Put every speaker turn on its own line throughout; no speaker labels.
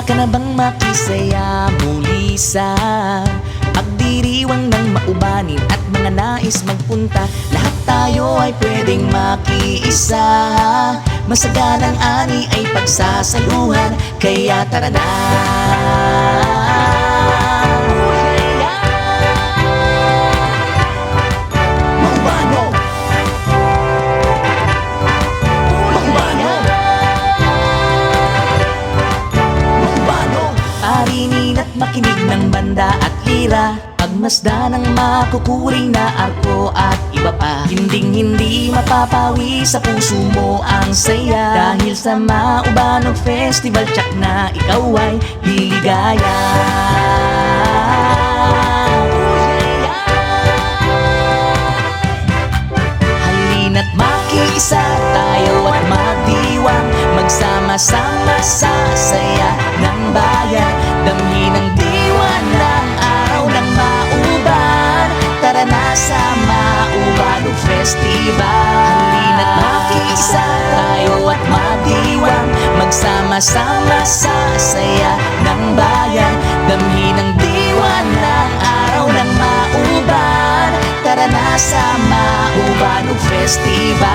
Handa ka na bang makisaya muli sa pagdiriwang ng maubanin at mga nais magpunta? Lahat tayo ay pwedeng makiisa, masaganang ani ay pagsasaluhan, kaya tara na. Parinin at makinig ng banda at lira, pagmasda ng makukuring na arko at iba pa. Hinding-hindi mapapawi sa puso mo ang saya, dahil sa Maubanog Festival tsak na ikaw ay liligaya. Halina't makiisa tayo at magdiwang, magsama-sama sa saya ng bayan, damhin ang diwa ng araw ng mauban. Tara na sa Maubanog Festival. Halina't makiisa tayo at magdiwang, magsama-sama sa saya ng bayan, damhin ang diwa ng araw ng mauban. Tara na sa Maubanog Festival.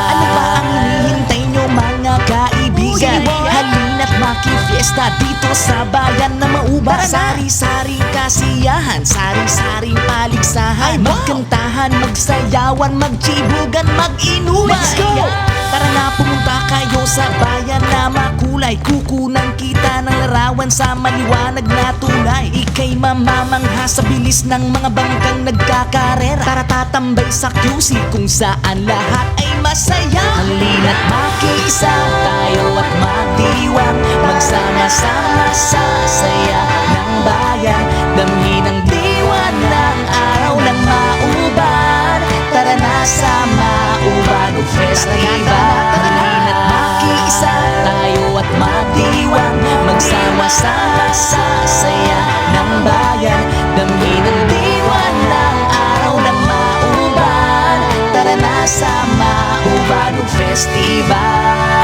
Ano ba ang hinihintay nyo mga kaibigan? Halina't maki-fiesta dito sa bayan na Mauban. Sari-saring kasiyahan, sari-saring paligsahan, magkantahan, magsayawan, magchibugan, mag-inuman. Let's go! Tara na, pumunta kayo sa bayan na makulay, kukunan kita ng larawan sa maliwanag na tulay. Ika'y mamamangha sa bilis ng mga bangkang nagkakarera. Tara tatambay sa QC kung saan lahat ay masaya. Halina't makiisa tayo at magdiwang, magsama-sama sa saya ng bayan, damhin ang diwa ng araw ng mauban. Tara na sa Maubanog Festival. Halina't makiisa tayo at magdiwang, magsama-sama sa saya ng bayan, damhin ang diwa ng araw ng mauban. Tara na sa Maubanog Festival.